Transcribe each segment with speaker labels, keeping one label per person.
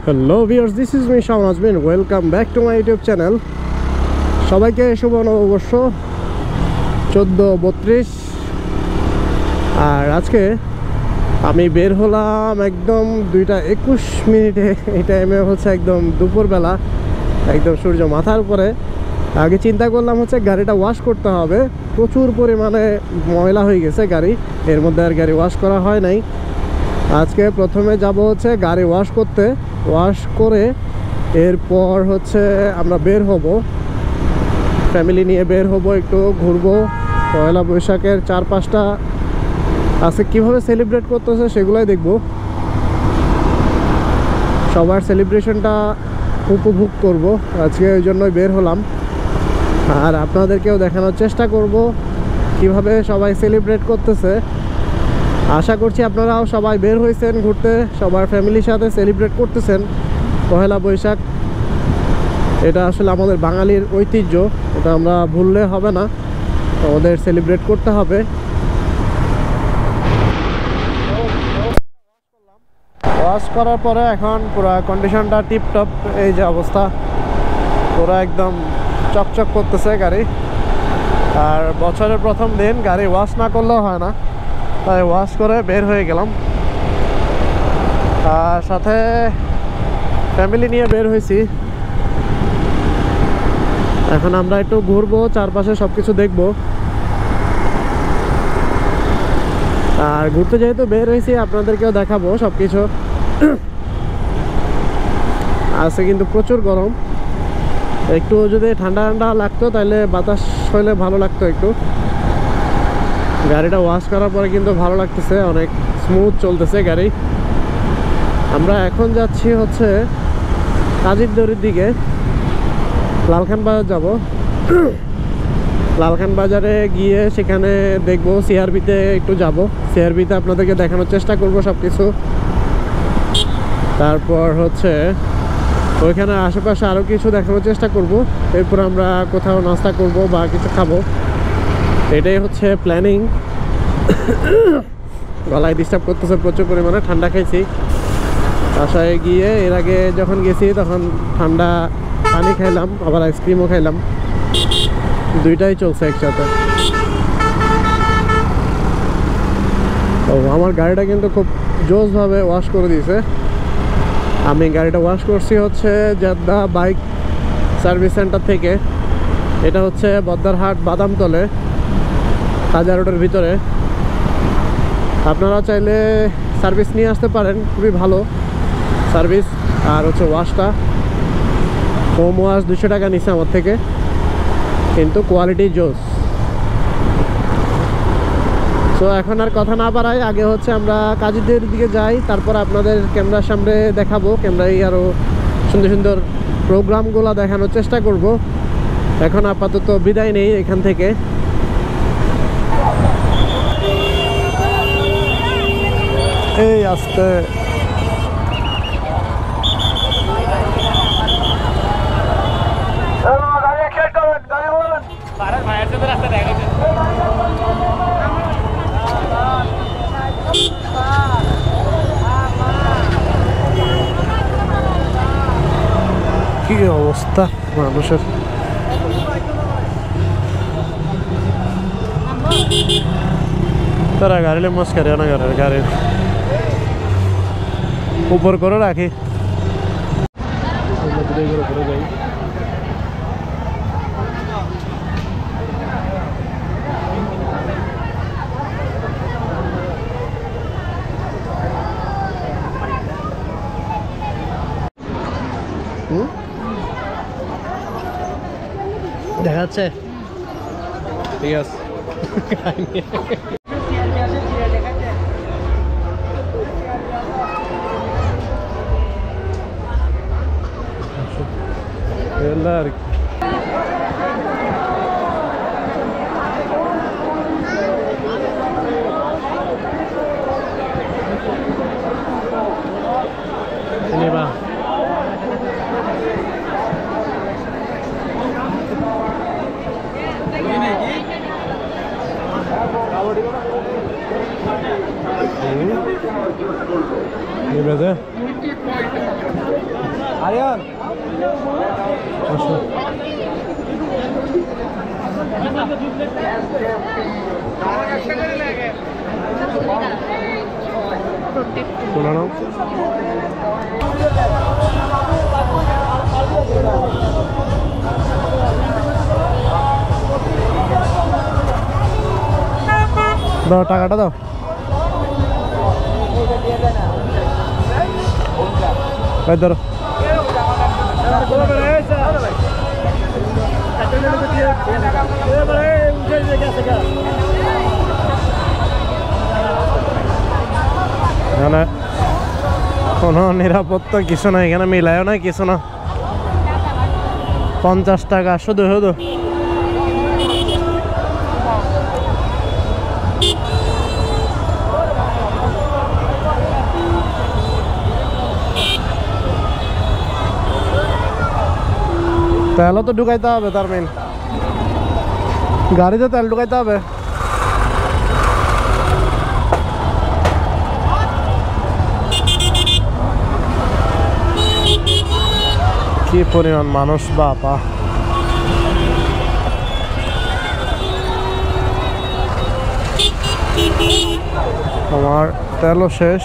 Speaker 1: Hello viewers, this is me Shaun Azmin. Welcome back to my YouTube channel. সবাইকে শুভ নববর্ষ 1432। আর আজকে আমি বের হলাম একদম 2:21 মিনিটে। এই টাইমে হচ্ছে একদম দুপুরবেলা, একদম সূর্য মাথার উপরে। আগে চিন্তা করলাম হচ্ছে গাড়িটা ওয়াশ করতে হবে, প্রচুর পরিমাণে ময়লা হয়ে গেছে গাড়ি, এর মধ্যে আর গাড়ি ওয়াশ করা হয় নাই। আজকে প্রথমে যাব হচ্ছে গাড়ি ওয়াশ করতে, ওয়াশ করে এরপর হচ্ছে আমরা বের হব, ফ্যামিলি নিয়ে বের হব, একটু ঘুরবো। পয়লা বৈশাখের 4-5টা আজকে কীভাবে সেলিব্রেট করতেছে সেগুলোই দেখব, সবার সেলিব্রেশনটা উপভোগ করব আজকে, ওই জন্যই বের হলাম। আর আপনাদেরকেও দেখানোর চেষ্টা করব কিভাবে সবাই সেলিব্রেট করতেছে। আশা করছি আপনারাও সবাই বের হয়েছেন ঘুরতে, সবার ফ্যামিলির সাথে সেলিব্রেট করতেছেন পহেলা বৈশাখ। এটা আসলে আমাদের বাঙালির ঐতিহ্য, এটা আমরা ভুললে হবে না, আমাদের সেলিব্রেট করতে হবে। ওয়াশ করার পরে এখন পুরো কন্ডিশনটা টিপটপ, এই যে অবস্থা, পুরো একদম চকচক করতেছে গাড়ি। আর বছরের প্রথম দিন গাড়ি ওয়াশ না করলেও হয় না, তাই ওয়াশ করে বের হয়ে গেলাম। আর সাথে ফ্যামিলি নিয়ে বের হয়েছি। এখন আমরা একটু ঘুরবো, চারপাশে সব কিছু দেখবো। আর ঘুরতে যেহেতু বের হয়েছি আপনাদেরকেও দেখাবো সব কিছু। আজকে কিন্তু প্রচুর গরম, একটু যদি ঠান্ডা ঠান্ডা লাগতো তাহলে বাতাস হইলে ভালো লাগতো একটু। গাড়িটা ওয়াশ করার পরে কিন্তু ভালো লাগতেছে, অনেক স্মুথ চলতেছে গাড়ি। আমরা এখন যাচ্ছি হচ্ছে কাজিরদড়ির দিকে, লালখান বাজার যাব। লালখান বাজারে গিয়ে সেখানে দেখবো, সিআরবিতে একটু যাব, সিআরবিতে আপনাদেরকে দেখানোর চেষ্টা করব সব কিছু। তারপর হচ্ছে ওইখানে আশেপাশে আরও কিছু দেখানোর চেষ্টা করব। এরপর আমরা কোথাও নাস্তা করব বা কিছু খাবো, এটাই হচ্ছে প্ল্যানিং। গলায় ডিস্টার্ব করতেছে প্রচুর পরিমাণে, ঠান্ডা খাইছি বাসায় গিয়ে। এর আগে যখন গেছি তখন ঠান্ডা পানি খাইলাম, আবার আইসক্রিমও খাইলাম, দুইটাই চলছে একসাথে। ও আমার গাড়িটা কিন্তু খুব জোশভাবে ওয়াশ করে দিয়েছে। আমি গাড়িটা ওয়াশ করছি হচ্ছে জেদ্দা বাইক সার্ভিস সেন্টার থেকে। এটা হচ্ছে বদ্দারহাট বাদামতলে, কাজা রোডের ভিতরে। আপনারা চাইলে সার্ভিস নিয়ে আসতে পারেন, খুবই ভালো সার্ভিস। আর হচ্ছে ওয়াশটা, হোম ওয়াশ 200 টাকা নিচ্ছে আমার থেকে, কিন্তু কোয়ালিটি জোস। সো এখন আর কথা না বাড়াই, আগে হচ্ছে আমরা কাজীদের দিকে যাই, তারপর আপনাদের ক্যামেরার সামনে দেখাবো, ক্যামেরায় আরও সুন্দর সুন্দর প্রোগ্রামগুলো দেখানোর চেষ্টা করব। এখন আপাতত বিদায় নেই এখান থেকে। এই আসতে কি অবস্থা মানুষের। তারা গাড়িলে মাছ করে না, গাড়ির উপর করে রাখি। যাই দেখা যাচ্ছে, ঠিক আছে। আর ये बेटे দাও টাকাটা দাও এই ধরো এখানে কোনো নিরাপত্তা কিছু না এখানে মিলায়ও না কিছু না 50 টাকা শুধু শুধু তেলও তো ঢুকাইতে হবে তার মেন গাড়িতে তেল ঢুকাইতে হবে কি পরিমাণ মানুষ বাবা আমার তেলও শেষ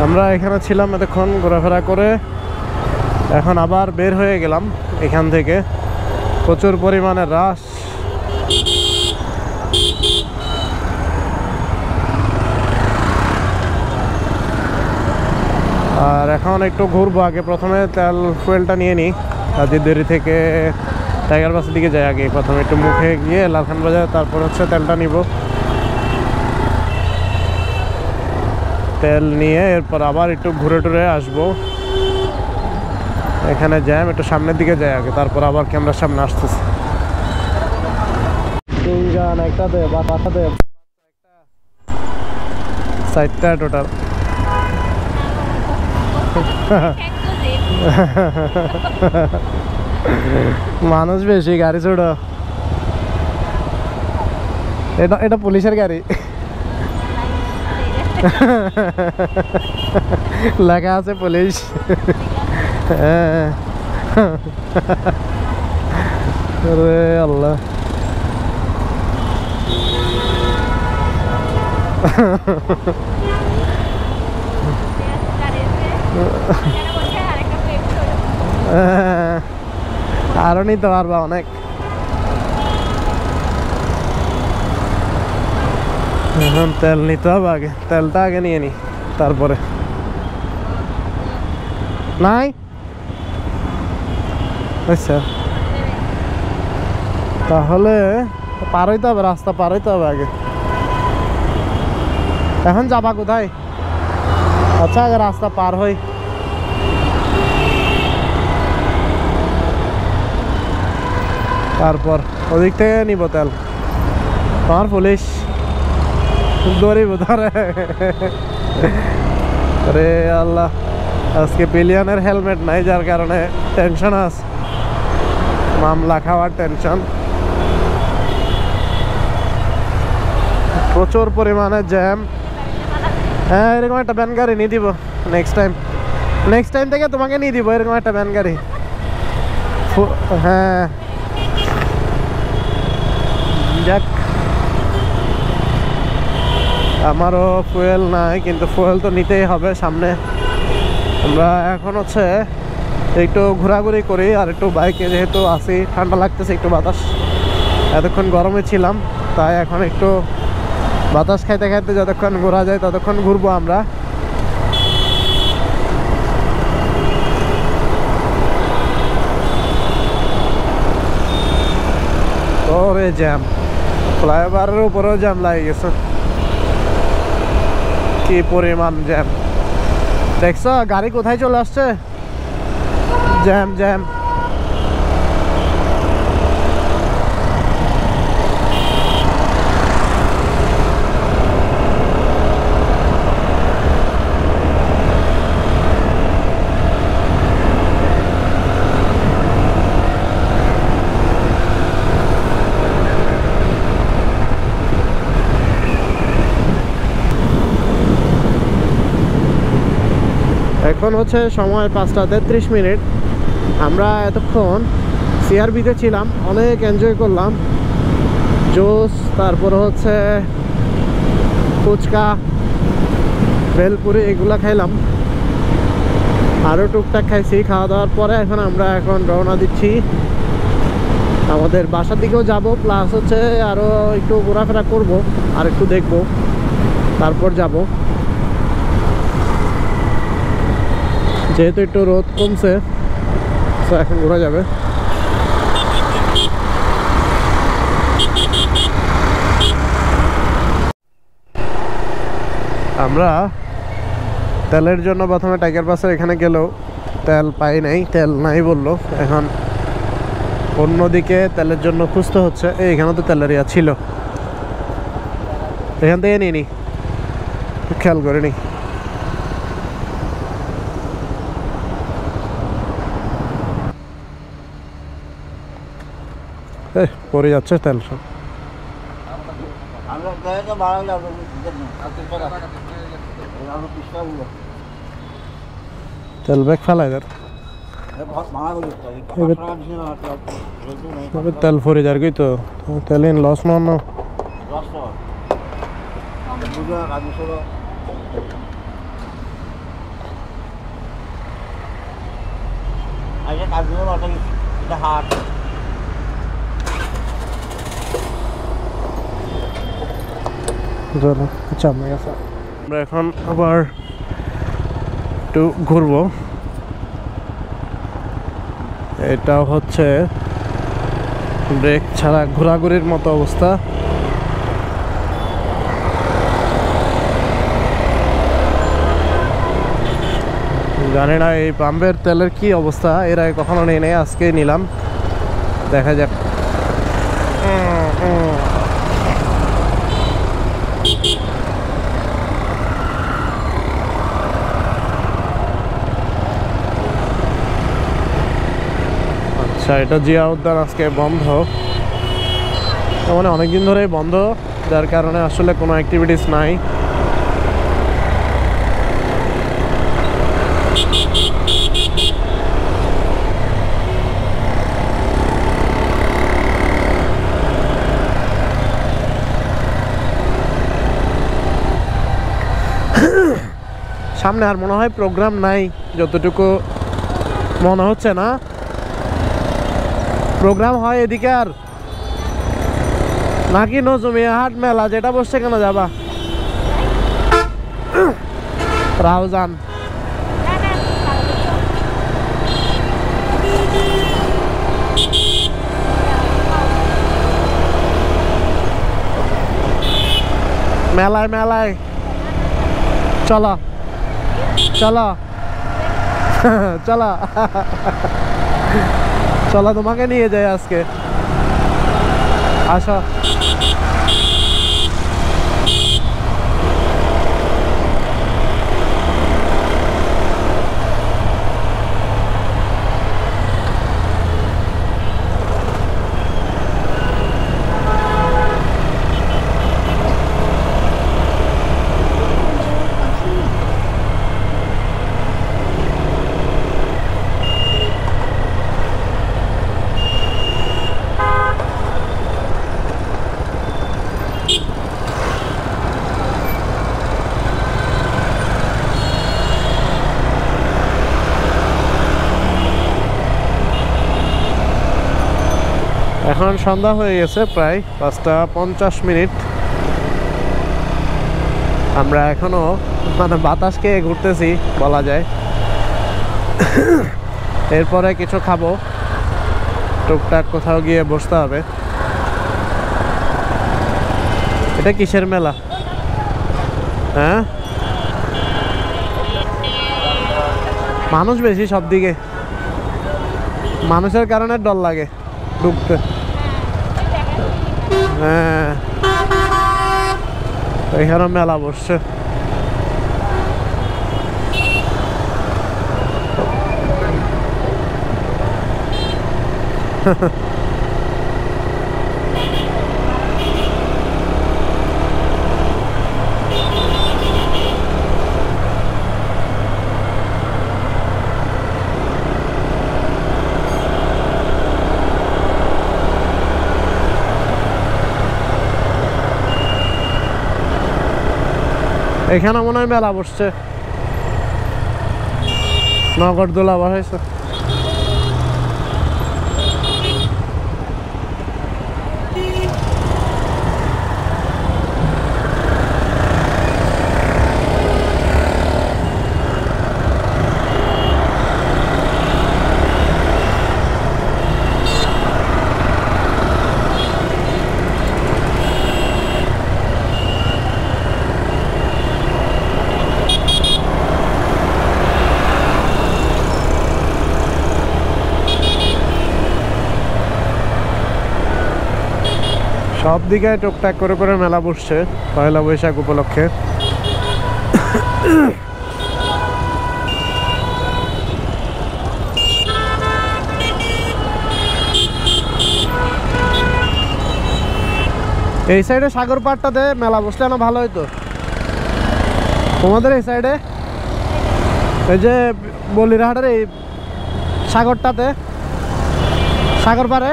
Speaker 1: আমরা এখানে ছিলাম এতক্ষণ ঘোরাফেরা করে এখন আবার বের হয়ে গেলাম এখান থেকে প্রচুর পরিমাণে রাশ আর এখন একটু ঘুরবো আগে প্রথমে তেল ফুয়েলটা নিয়ে নিই হাজিরদেরি থেকে টাইগার বাসের দিকে যাই আগে প্রথমে একটু মুখে গিয়ে লালখান বাজার তারপর হচ্ছে তেলটা নিব তেল নিয়ে এরপর আবার একটু ঘুরে টুরে আসবো এখানে জ্যাম একটু সামনের দিকে যাই আগে তারপর আবার ক্যামেরার সামনে আসতেছে তিনজন একটা দে বা পাতা দে 4টা টোটাল মানুষ বেশি গাড়ি ছোট এটা পুলিশের গাড়ি লেখা আছে পুলিশ আরে আল্লাহ আরো নিতে পারবা অনেক এখন তেল নিতে হবে আগে তেলটা আগে নিয়ে নি তারপরে নাই আচ্ছা তাহলে পার হইতে হবে রাস্তা পার হইতে হবে আগে এখন যাবা কোথায় আচ্ছা আগে রাস্তা পার হই তারপর ওদিক থেকে নিব তেল আমার পুলিশ ধরিব ধরে আরে আল্লাহ আজকে পিলিয়নের হেলমেট নাই যার কারণে টেনশন আছে মামলা খাওয়ার টেনশন প্রচুর পরিমাণে জ্যাম হ্যাঁ এরকম একটা ভ্যান গাড়ি নিয়ে দিব নেক্সট টাইম থেকে তোমাকে নিয়ে দিব এরকম একটা ভ্যান গাড়ি হ্যাঁ যাক আমারও ফুয়েল নাই কিন্তু ফুয়েল তো নিতেই হবে সামনে আমরা এখন হচ্ছে একটু ঘোরাঘুরি করি আর একটু বাইকে যেহেতু আসি ঠান্ডা লাগতেছে একটু বাতাস এতক্ষণ গরমে ছিলাম তাই এখন একটু বাতাস খাইতে খাইতে যতক্ষণ ঘোরা যায় ততক্ষণ ঘুরবো আমরা ওরে জ্যাম ফ্লাইওভারের উপরেও জ্যাম লাগে গেছে কি পরিমাণ জ্যাম দেখছো গাড়ি কোথায় চলে আসছে, জ্যাম জ্যাম। এখন হচ্ছে সময় 5:33। আমরা এতক্ষণ সিআরবিতে ছিলাম, অনেক এনজয় করলাম, জুস, তারপর হচ্ছে ফুচকা, ভেলপুরি, এগুলা খাইলাম, আরও টুকটাক খাইছি। খাওয়া দাওয়ার পরে এখন রওনা দিচ্ছি আমাদের বাসার দিকেও যাব, প্লাস হচ্ছে আরও একটু ঘোরাফেরা করব, আর একটু দেখব, তারপর যাব। যেহেতু একটু রোদ কমছে, তো এখন ঘোরা যাবে। আমরা তেলের জন্য প্রথমে টাইগার পাসের এখানে গেলেও তেল পাই নাই, তেল নাই বললো। এখন অন্যদিকে তেলের জন্য খুঁজতে হচ্ছে। এখানে তো তেলের ইয়া ছিল, এখান থেকে নিয়ে নি, খেয়াল করে নি। পরে যাচ্ছে তেল সব। তেল ব্যাগ ফেলাই দেয়, তেল ফরে যার কি তো তেল লস না না। আচ্ছা আমরা এখন আবার একটু ঘুরবো। এটা হচ্ছে ব্রেক ছাড়া ঘোরাঘুরির মতো অবস্থা। জানি না এই পাম্পের তেলের কি অবস্থা, এর আগে কখনো নেই নাই, আজকে নিলাম, দেখা যাক। আচ্ছা, এটা জিয়া উদ্যান আজকে বন্ধ, মানে অনেকদিন ধরেই বন্ধ, যার কারণে আসলে কোনো অ্যাক্টিভিটিস নাই। সামনে আর মনে হয় প্রোগ্রাম নাই, যতটুকু মনে হচ্ছে না প্রোগ্রাম হয় এদিকে, আর নাকি নজমিয়া হাট মেলা যেটা বসছে, কেন যাবা রাউজান? মেলায় মেলায় চলো চলো চলো চলো, তোমাকে নিয়ে যাই আজকে, আসো। এখন সন্ধ্যা হয়ে গেছে, প্রায় 5:50। আমরা এখনো মানে বাতাস খেয়ে ঘুরতেছি বলা যায়। এরপরে কিছু খাবো, টুকটাক কোথাও গিয়ে বসতে হবে। এটা কিসের মেলা? হ্যাঁ, মানুষ বেশি সব দিকে, মানুষের কারণে ডর লাগে ঢুকতে। হ্যাঁ, এখানে মেলা বসছে। এখানে মনে হয় মেলা বসছে, নগরদোলা বসাইছে। সব দিকে টুকটাক করে করে মেলা বসছে পয়লা বৈশাখ উপলক্ষে। এই সাইডে সাগর পাড়টাতে মেলা বসলে না ভালো হইতো। তোমাদের এই সাইডে এই যে বলিরহাটের এই সাগরটাতে, সাগর পাড়ে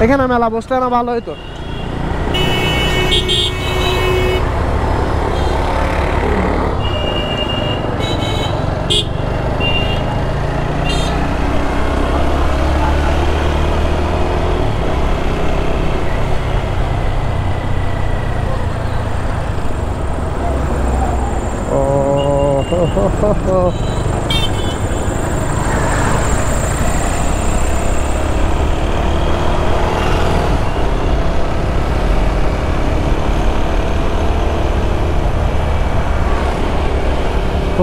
Speaker 1: এখানে মেলা বসলে না ভালো হইতো।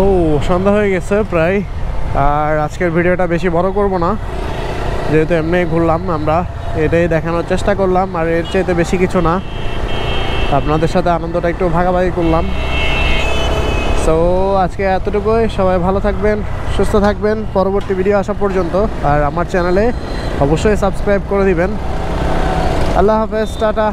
Speaker 1: ও সন্ধ্যা হয়ে গেছে প্রায়। আর আজকের ভিডিওটা বেশি বড় করব না, যেহেতু এমনি ঘুরলাম আমরা, এটাই দেখানোর চেষ্টা করলাম। আর এর চাইতে বেশি কিছু না, আপনাদের সাথে আনন্দটা একটু ভাগাভাগি করলাম। সো আজকে এতটুকুই। সবাই ভালো থাকবেন, সুস্থ থাকবেন পরবর্তী ভিডিও আসা পর্যন্ত। আর আমার চ্যানেলে অবশ্যই সাবস্ক্রাইব করে দিবেন। আল্লাহ হাফেজ, টাটা।